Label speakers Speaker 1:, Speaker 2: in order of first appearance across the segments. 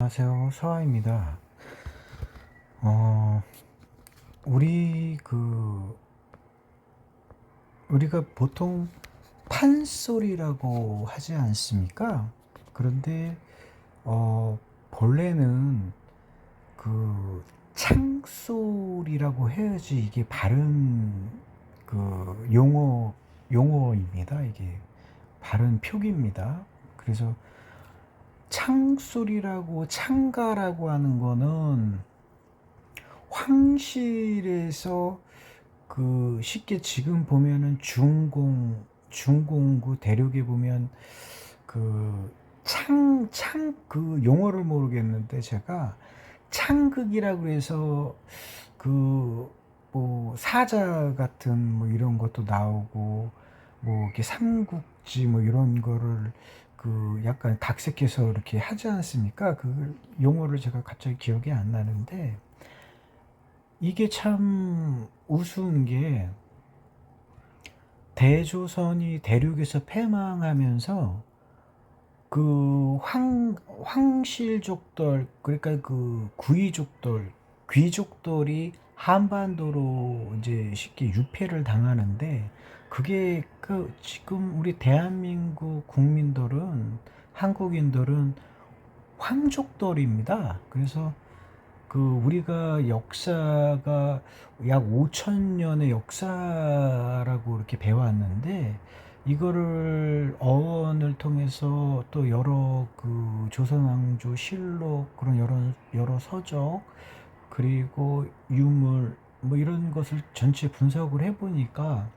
Speaker 1: 안녕하세요. 서아입니다. 어, 우리 우리가 보통 판소리라고 하지 않습니까? 그런데 본래는 그 창소리라고 해야지 이게 바른 용어입니다. 이게 바른 표기입니다. 그래서 창소리라고 창가라고 하는 거는 황실에서 쉽게 지금 보면은 중공구 대륙에 보면 용어를 모르겠는데 제가 창극이라고 해서 뭐 사자 같은 뭐 이런 것도 나오고 뭐 이렇게 삼국지 뭐 이런 거를 약간 각색해서 이렇게 하지 않습니까? 그 용어를 제가 갑자기 기억이 안 나는데 이게 참 우스운 게 대조선이 대륙에서 패망하면서 황실족들 그러니까 귀족들이 한반도로 이제 쉽게 유폐를 당하는데 그게 지금 우리 대한민국 국민들은 한국인들은 황족들입니다. 그래서 우리가 역사가 약 5천 년의 역사라고 이렇게 배웠는데 이거를 어원을 통해서 또 여러 조선왕조 실록 그런 여러 서적 그리고 유물 뭐 이런 것을 전체 분석을 해보니까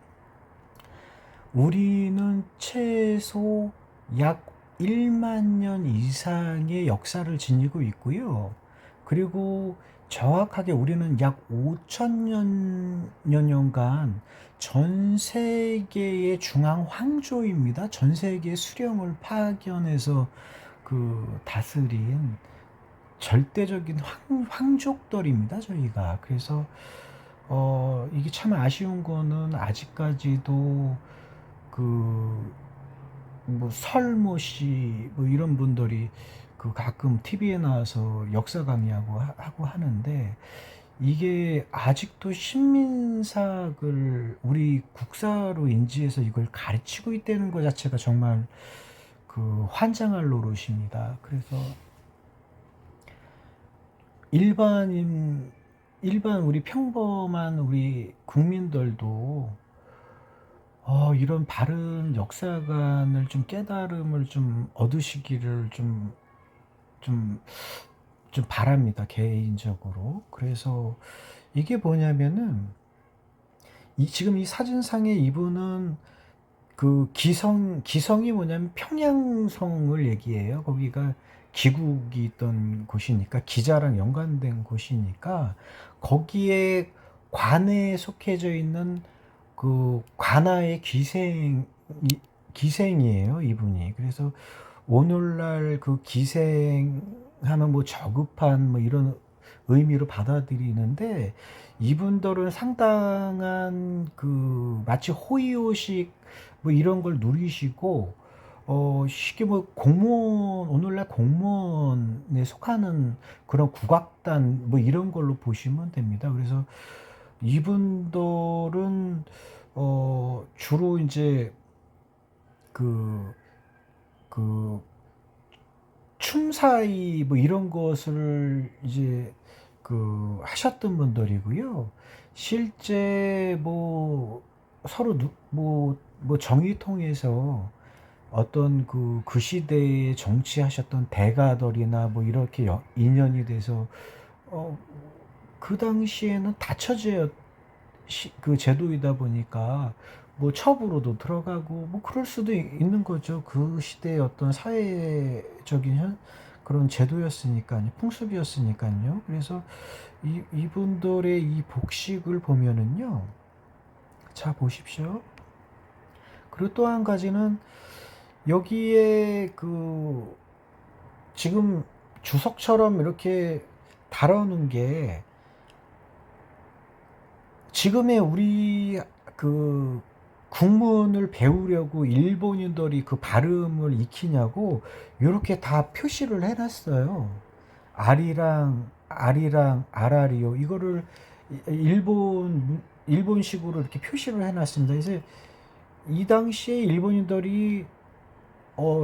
Speaker 1: 우리는 최소 약 1만 년 이상의 역사를 지니고 있고요. 그리고 정확하게 우리는 약 5천 년간 전 세계의 중앙 황조입니다. 전 세계 수령을 파견해서 다스린 절대적인 황족들입니다, 저희가. 그래서 이게 참 아쉬운 거는 아직까지도 뭐 설모 씨 뭐 이런 분들이 가끔 TV에 나와서 역사 강의하고 하는데 이게 아직도 신민삭을 우리 국사로 인지해서 이걸 가르치고 있다는 것 자체가 정말 환장할 노릇입니다. 그래서 일반 우리 평범한 우리 국민들도 이런 바른 역사관을 좀 깨달음을 좀 얻으시기를 좀, 좀 바랍니다, 개인적으로. 그래서 이게 뭐냐면은, 지금 이 사진상의 이분은 기성이 뭐냐면 평양성을 얘기해요. 거기가 기국이 있던 곳이니까, 기자랑 연관된 곳이니까, 거기에 관에 속해져 있는 관아의 기생이에요, 이분이. 그래서 오늘날 기생하면 뭐 저급한 뭐 이런 의미로 받아들이는데 이분들은 상당한 마치 호의호식 뭐 이런 걸 누리시고 쉽게 뭐 오늘날 공무원에 속하는 그런 국악단 뭐 이런 걸로 보시면 됩니다. 그래서 이분들은 주로 이제 그, 그 춤사위 뭐 이런 것을 이제 하셨던 분들이고요. 실제 뭐 서로 뭐 정의 통해서 어떤 그 시대에 정치하셨던 대가들이나 뭐 이렇게 인연이 돼서 어, 그 당시에는 다처제 제도이다 보니까 뭐 첩으로도 들어가고 뭐 그럴 수도 있는 거죠. 그 시대의 어떤 사회적인 그런 제도였으니까요. 풍습이었으니까요. 그래서 이분들의 이 복식을 보면은요. 자, 보십시오. 그리고 또 한 가지는 여기에 지금 주석처럼 이렇게 다뤄놓은 게 지금의 우리 국문을 배우려고 일본인들이 발음을 익히냐고 이렇게 다 표시를 해놨어요. 아리랑 아라리오 이거를 일본식으로 이렇게 표시를 해놨습니다. 그래서 이 당시에 일본인들이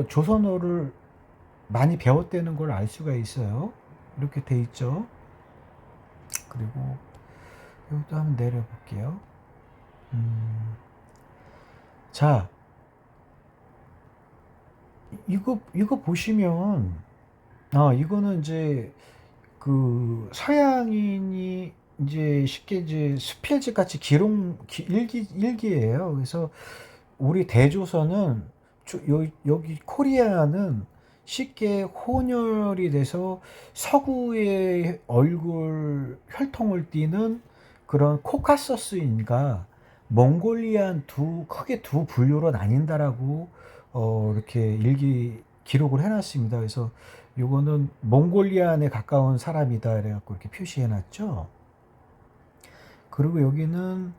Speaker 1: 조선어를 많이 배웠다는 걸 알 수가 있어요. 이렇게 돼 있죠. 그리고 이것도 한번 내려볼게요. 자, 이거 보시면, 이거는 이제 서양인이 이제 쉽게 이제 수필지 같이 일기예요. 그래서 우리 대조선은 여기 코리아는 쉽게 혼혈이 돼서 서구의 얼굴 혈통을 띠는 그런 코카서스인가 몽골리안 크게 두 분류로 나뉜다라고 이렇게 기록을 해놨습니다. 그래서 요거는 몽골리안에 가까운 사람이다 그래갖고 이렇게 표시해놨죠. 그리고 여기는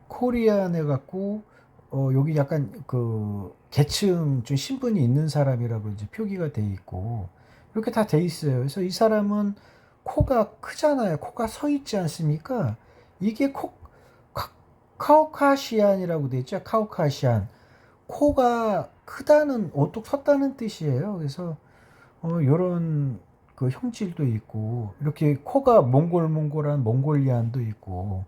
Speaker 1: 코리안에 갖고 여기 약간 계층 좀 신분이 있는 사람이라고 이제 표기가 돼 있고 이렇게 다 돼 있어요. 그래서 이 사람은 코가 크잖아요. 코가 서 있지 않습니까? 이게 카우카시안이라고 돼 있죠. 카우카시안. 코가 크다는 오뚝 섰다는 뜻이에요. 그래서 요런 형질도 있고 이렇게 코가 몽골한 몽골리안도 있고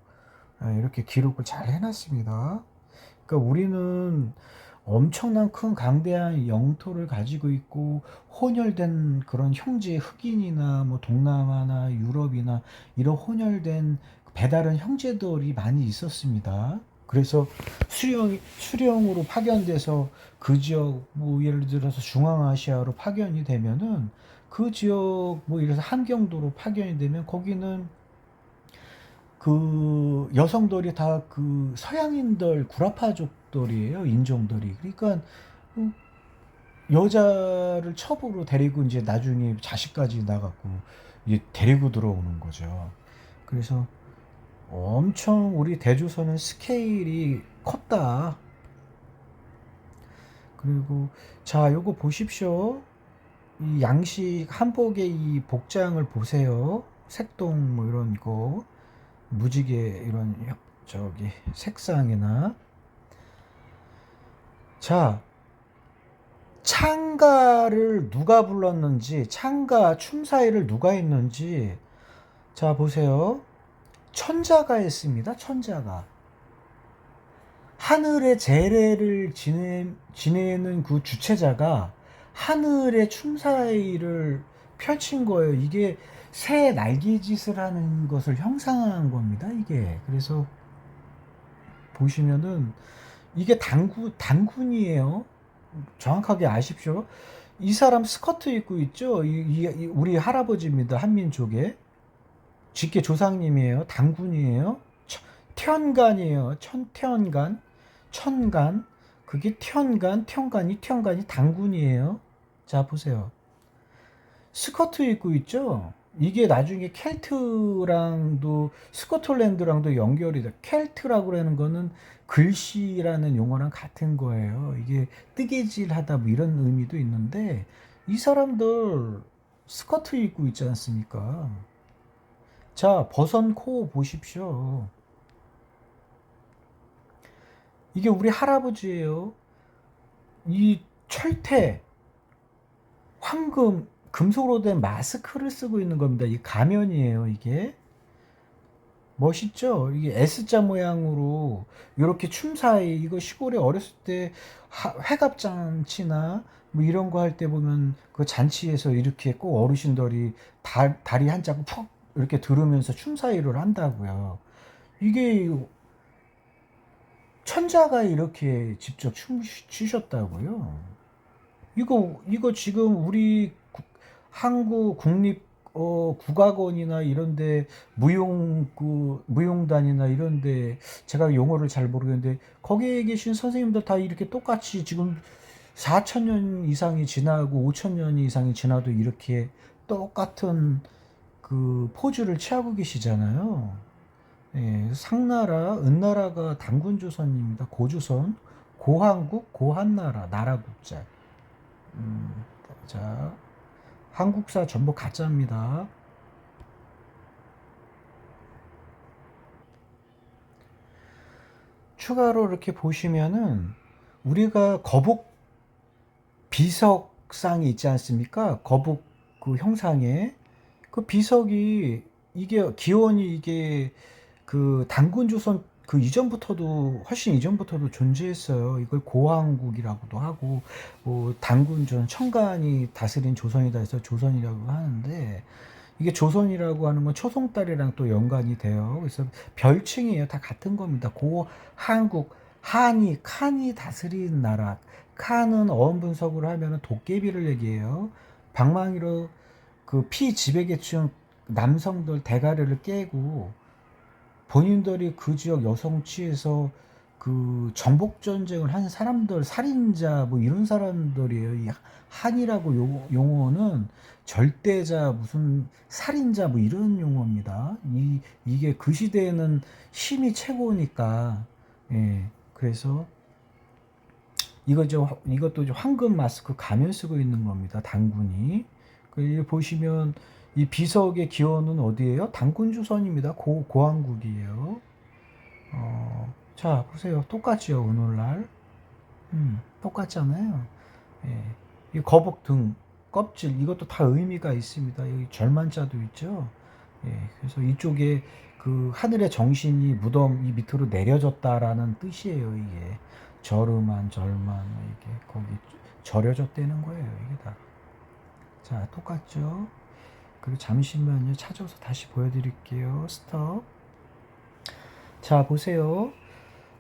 Speaker 1: 이렇게 기록을 잘 해놨습니다. 그러니까 우리는 엄청난 큰 강대한 영토를 가지고 있고 혼혈된 그런 형제 흑인이나 뭐 동남아나 유럽이나 이런 혼혈된 배다른 형제들이 많이 있었습니다. 그래서 수령으로 파견돼서 그 지역 뭐 예를 들어서 중앙아시아로 파견이 되면은 그 지역 뭐 예를 들어서 함경도로 파견이 되면 거기는 여성들이 다 서양인들 구라파족들이에요. 인종들이. 그러니까 음, 여자를 첩으로 데리고 이제 나중에 자식까지 나갖고 이제 데리고 들어오는 거죠. 그래서 엄청 우리 대조선은 스케일이 컸다. 그리고 자, 요거 보십시오. 이 양식 한복의 이 복장을 보세요. 색동 뭐 이런 거 무지개 이런 저기 색상이나 자, 창가를 누가 불렀는지 창가 춤사위를 누가 했는지 자 보세요. 천자가 했습니다. 천자가 하늘의 제례를 지내는 그 주체자가 하늘의 춤사위를 펼친 거예요. 이게 새 날개짓을 하는 것을 형상한 겁니다. 이게 그래서 보시면은 이게 단군이에요. 정확하게 아십시오. 이 사람 스커트 입고 있죠. 우리 할아버지입니다. 한민족의 직계 조상님이에요. 단군이에요. 태연간이에요. 천간. 그게 태연간이 단군이에요. 자 보세요. 스커트 입고 있죠. 이게 나중에 켈트랑도 스코틀랜드랑도 연결이 돼. 켈트라고 하는 거는 글씨라는 용어랑 같은 거예요. 이게 뜨개질하다 뭐 이런 의미도 있는데 이 사람들 스커트 입고 있지 않습니까? 자, 버선 코 보십시오. 이게 우리 할아버지예요. 이 철퇴, 황금, 금속으로 된 마스크를 쓰고 있는 겁니다. 이 가면이에요, 이게. 멋있죠? 이게 S자 모양으로 이렇게 춤사위, 이거 시골에 어렸을 때 회갑잔치나 뭐 이런 거 할 때 보면 그 잔치에서 이렇게 꼭 어르신들이 다리 한 짝 푹 이렇게 들으면서 춤사위를 한다고요. 이게 천자가 이렇게 직접 추셨다고요. 이거 지금 우리 한국 국립 국악원이나 이런데 무용단이나 이런데 제가 용어를 잘 모르겠는데 거기에 계신 선생님들 다 이렇게 똑같이 지금 4천 년 이상이 지나고 5천 년 이상이 지나도 이렇게 똑같은 포즈를 취하고 계시잖아요. 예, 상나라, 은나라가 단군조선입니다. 고조선, 고한국, 고한나라, 나라국자. 자, 한국사 전부 가짜입니다. 추가로 이렇게 보시면은 우리가 거북 비석상이 있지 않습니까? 거북 그 형상에 그 비석이 이게 기원이 이게 그 단군 조선 그 이전부터도 훨씬 이전부터도 존재했어요. 이걸 고왕국이라고도 하고 뭐 단군전 청간이 다스린 조선이다 해서 조선이라고 하는데 이게 조선이라고 하는 건 초송달이랑 또 연관이 돼요. 그래서 별칭이에요. 다 같은 겁니다. 고 한국 한이 칸이 다스린 나라. 칸은 어원 분석으로 하면은 도깨비를 얘기해요. 방망이로 그 피지배계층 남성들 대가리를 깨고 본인들이 그 지역 여성 취해서 그 정복 전쟁을 한 사람들, 살인자 뭐 이런 사람들이에요. 이 한이라고 용어는 절대자, 무슨 살인자 뭐 이런 용어입니다. 이게 그 시대에는 힘이 최고니까. 예. 그래서 이것도 이제 황금 마스크 가면 쓰고 있는 겁니다. 단군이. 보시면 이 비석의 기원은 어디예요? 단군주선입니다. 고왕국이에요. 자, 보세요. 똑같지요, 오늘날. 똑같잖아요. 예. 이 거북 등, 껍질, 이것도 다 의미가 있습니다. 여기 절만자도 있죠. 예. 그래서 이쪽에 그 하늘의 정신이 무덤 이 밑으로 내려졌다라는 뜻이에요, 이게. 절음한, 절만, 이게 거기 절여졌다는 거예요, 이게 다. 자, 똑같죠? 그리고 잠시만요. 찾아서 다시 보여드릴게요. 스톱. 자, 보세요.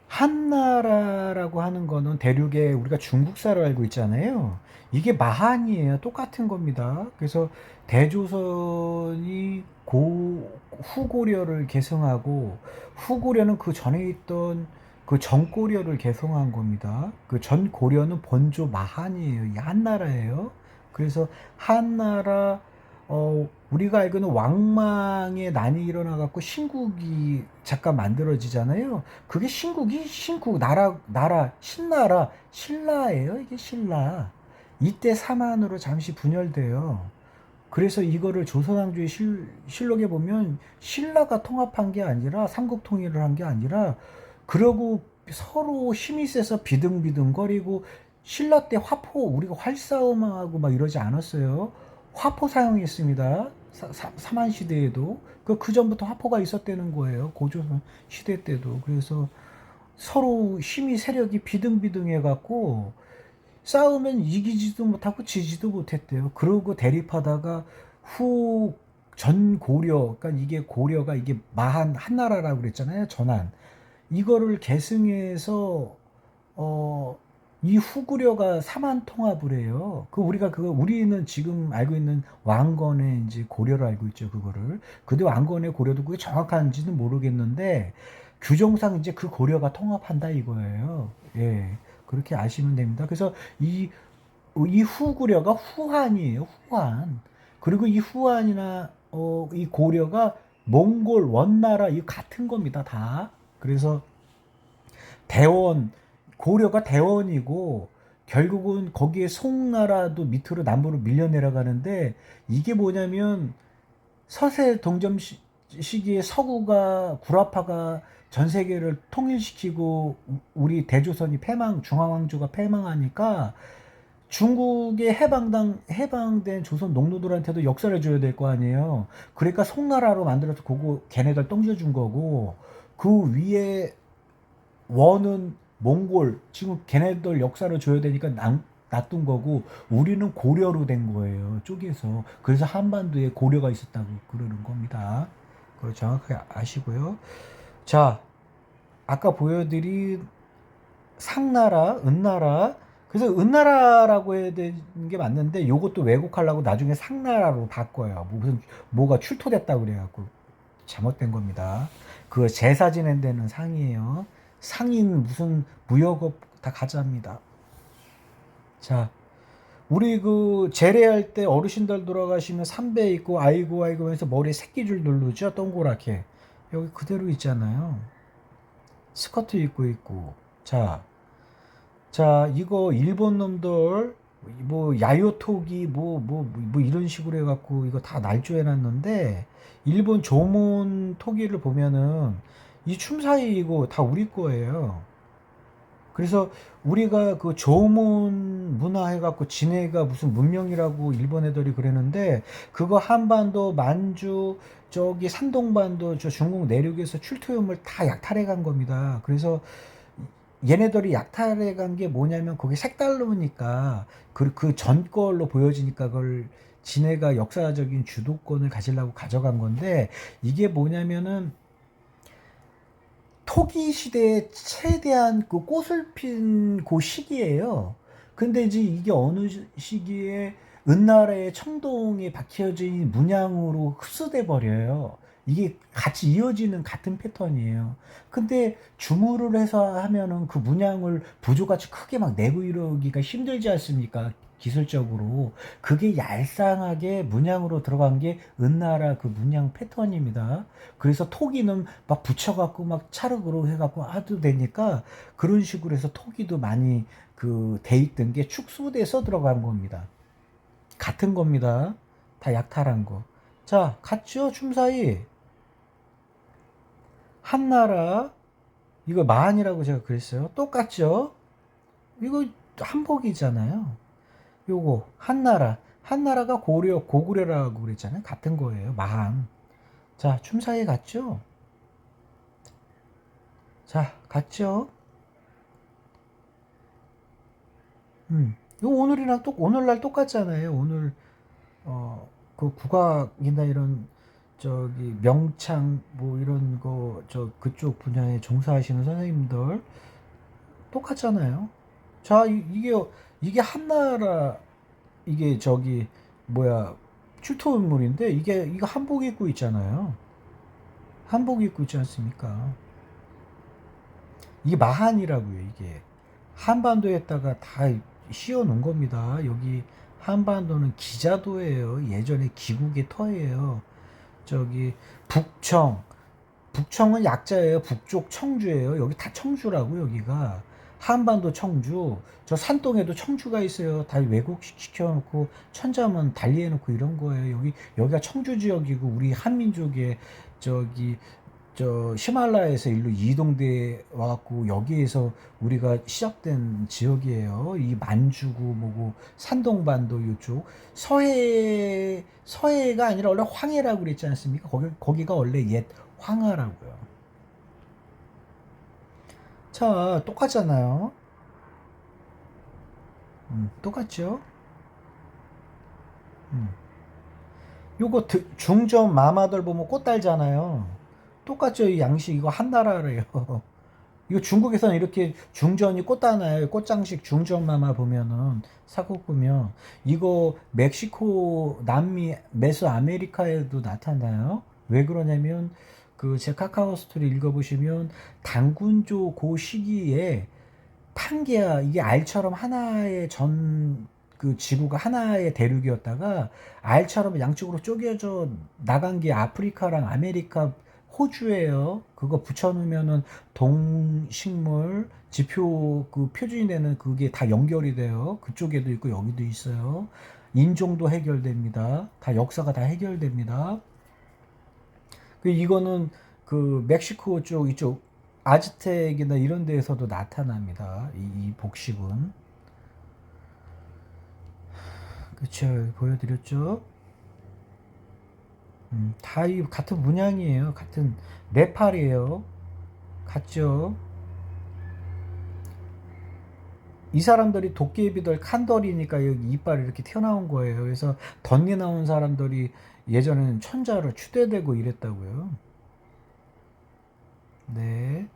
Speaker 1: 한나라라고 하는 거는 대륙에 우리가 중국사로 알고 있잖아요. 이게 마한이에요. 똑같은 겁니다. 그래서 대조선이 후고려를 계승하고 후고려는 그 전에 있던 그 전고려를 계승한 겁니다. 그 전고려는 본조 마한이에요. 이 한나라예요. 그래서 한나라 우리가 알고는 왕망의 난이 일어나 갖고 신국이 잠깐 만들어지잖아요. 그게 신국 나라 신나라 신라예요. 이게 신라. 이때 사만으로 잠시 분열돼요. 그래서 이거를 조선왕조의 실록에 보면 신라가 통합한 게 아니라 삼국 통일을 한 게 아니라 그러고 서로 힘이 세서 비등비등거리고 신라 때 화포 우리가 활싸움하고 막 이러지 않았어요. 화포 사용했습니다. 사만 시대에도 그 전부터 화포가 있었다는 거예요. 고조선 시대 때도. 그래서 서로 힘이 세력이 비등비등해 갖고 싸우면 이기지도 못하고 지지도 못했대요. 그러고 대립하다가 후 전고려, 그러니까 이게 고려가 이게 마한 한나라라고 그랬잖아요. 전한. 이거를 계승해서 이 후구려가 사만 통합을 해요. 우리는 지금 알고 있는 왕건의 이제 고려를 알고 있죠. 그거를. 근데 왕건의 고려도 그게 정확한지는 모르겠는데 규정상 이제 그 고려가 통합한다 이거예요. 예. 그렇게 아시면 됩니다. 그래서 이 후구려가 후한이에요. 후한. 그리고 이 후한이나 이 고려가 몽골 원나라 이 같은 겁니다. 다. 그래서 대원 고려가 대원이고 결국은 거기에 송나라도 밑으로 남부로 밀려 내려가는데 이게 뭐냐면 서세 동점 시기에 서구가 구라파가 전 세계를 통일시키고 우리 대조선이 중앙왕조가 패망하니까 중국의 해방된 조선 농노들한테도 역사를 줘야 될 거 아니에요. 그러니까 송나라로 만들어서 그거 걔네들 똥져준 거고 그 위에 원은 몽골 지금 걔네들 역사를 줘야 되니까 놔둔 거고 우리는 고려로 된 거예요. 쪼개서. 그래서 한반도에 고려가 있었다고 그러는 겁니다. 그걸 정확하게 아시고요. 자, 아까 보여드린 상나라, 은나라. 그래서 은나라라고 해야 되는 게 맞는데 요것도 왜곡하려고 나중에 상나라로 바꿔요. 뭐가 출토됐다고 그래갖고 잘못된 겁니다. 그 제사 지낸 데는 상이에요. 상인 무슨 무역업 다 가짜입니다. 자, 우리 그 제례할 때 어르신들 돌아가시면 삼배 있고 아이고 하면서 머리에 새끼줄 누르죠. 동그랗게. 여기 그대로 있잖아요. 스커트 입고 있고. 자, 이거 일본 놈들 뭐 야요토기 뭐 이런 식으로 해갖고 이거 다 날조해놨는데, 일본 조문 토기를 보면은 이 춤사위 이거 다 우리 거예요. 그래서 우리가 그 조문 문화 해갖고 진해가 무슨 문명이라고 일본 애들이 그러는데, 그거 한반도 만주 저기 산동반도 저 중국 내륙에서 출토염을 다 약탈해 간 겁니다. 그래서 얘네들이 약탈해 간 게 뭐냐면, 거기 색달로니까 그 전 걸로 보여지니까 그걸 진해가 역사적인 주도권을 가지려고 가져간 건데, 이게 뭐냐면은 토기 시대에 최대한 그 꽃을 핀 그 시기예요. 근데 이제 이게 어느 시기에 은나라의 청동에 박혀진 문양으로 흡수돼 버려요. 이게 같이 이어지는 같은 패턴이에요. 근데 주무를 해서 하면은 그 문양을 부조같이 크게 막 내고 이러기가 힘들지 않습니까? 기술적으로. 그게 얄쌍하게 문양으로 들어간 게 은나라 그 문양 패턴입니다. 그래서 토기는 막 붙여갖고 막 찰흙으로 해갖고 하도 되니까, 그런 식으로 해서 토기도 많이 그 돼 있던 게 축소돼서 들어간 겁니다. 같은 겁니다. 다 약탈한 거. 자, 같죠? 춤사위. 한나라. 이거 마한이라고 제가 그랬어요. 똑같죠? 이거 한복이잖아요. 요거 한나라. 한나라가 고구려라고 그랬잖아요. 같은 거예요. 마한. 자, 춤사위 같죠? 자, 같죠? 이거 오늘날 똑같잖아요. 오늘, 그 국악이나 이런, 저기, 명창, 뭐 이런 거, 그쪽 분야에 종사하시는 선생님들, 똑같잖아요. 자, 이게 한나라, 이게 저기, 뭐야, 출토인물인데, 이거 한복 입고 있잖아요. 한복 입고 있지 않습니까? 이게 마한이라고요, 이게. 한반도에다가 다 씌워 놓은 겁니다. 여기 한반도는 기자도예요. 예전에 기국의 터예요. 저기 북청, 북청은 약자예요. 북쪽 청주예요. 여기 다 청주라고, 여기가. 한반도 청주. 저 산동에도 청주가 있어요. 다 왜곡시켜놓고 천자문 달리해놓고 이런 거예요. 여기가 청주 지역이고, 우리 한민족의 저기 저 히말라야에서 일로 이동돼 와갖고 여기에서 우리가 시작된 지역이에요. 이 만주고 뭐고 산동반도 이쪽 서해가 아니라 원래 황해라고 그랬지 않습니까? 거기가 원래 옛 황하라고요. 자, 똑같잖아요. 똑같죠? 음. 요거 중전 마마들 보면 꽃 달잖아요. 똑같죠? 이 양식 이거 한나라래요. 이거 중국에서는 이렇게 중전이 꽃 다나요. 꽃장식 중전 마마 보면은 사국 보면 이거 멕시코, 남미, 메소아메리카에도 나타나요. 왜 그러냐면 그 제 카카오 스토리 읽어보시면 당군조 그 시기에 판게아, 이게 알처럼 하나의 그 지구가 하나의 대륙이었다가 알처럼 양쪽으로 쪼개져 나간 게 아프리카랑 아메리카, 호주예요. 그거 붙여놓으면은 동식물 지표 그 표준이 되는 그게 다 연결이 돼요. 그쪽에도 있고 여기도 있어요. 인종도 해결됩니다. 다 역사가 다 해결됩니다. 이거는 그 멕시코 쪽 이쪽 아즈텍이나 이런 데에서도 나타납니다. 이 복식은. 그쵸, 보여드렸죠? 다 이 같은 문양이에요. 같은 네팔이에요. 같죠? 이 사람들이 도깨비들 칸덜이니까 여기 이빨이 이렇게 튀어나온 거예요. 그래서 덧니 나온 사람들이 예전에는 천자로 추대되고 이랬다고요. 네.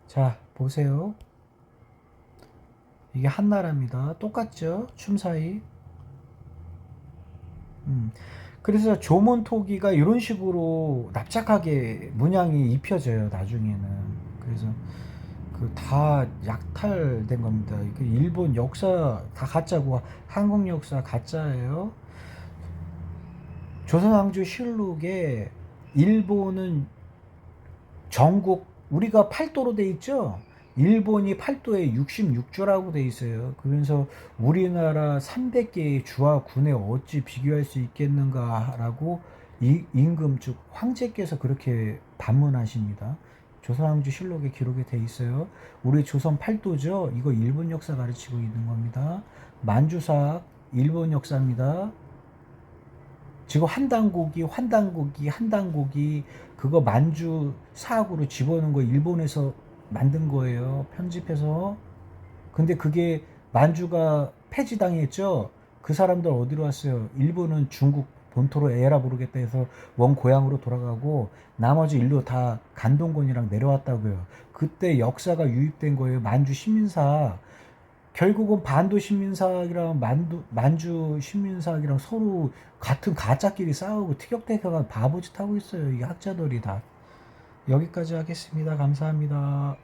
Speaker 1: 자, 보세요. 이게 한나라입니다. 똑같죠? 춤사위. 그래서 조문토기가 이런 식으로 납작하게 문양이 입혀져요, 나중에는. 그래서 그 다 약탈된 겁니다. 그 일본 역사 다 가짜고 한국 역사 가짜예요. 조선왕조 실록에 일본은 전국, 우리가 팔도로 돼 있죠? 일본이 팔도에 66주라고 돼 있어요. 그러면서 우리나라 300개의 주와 군에 어찌 비교할 수 있겠는가라고 임금 즉 황제께서 그렇게 반문하십니다. 조선왕조실록에 기록이 돼 있어요. 우리 조선 팔도죠. 이거 일본 역사 가르치고 있는 겁니다. 만주사 일본 역사입니다. 지금 한당고기 그거 만주 사학으로 집어넣은 거 일본에서 만든 거예요. 편집해서. 근데 그게 만주가 폐지당했죠. 그 사람들 어디로 왔어요? 일본은 중국 본토로 에라 부르겠다 해서 원 고향으로 돌아가고 나머지 일로 다 간동군이랑 내려왔다고요. 그때 역사가 유입된 거예요. 만주 시민사학. 결국은 반도 시민사학이랑 만주 시민사학이랑 서로 같은 가짜끼리 싸우고 티격태격한 바보짓 하고 있어요. 이 학자들이 다. 여기까지 하겠습니다. 감사합니다.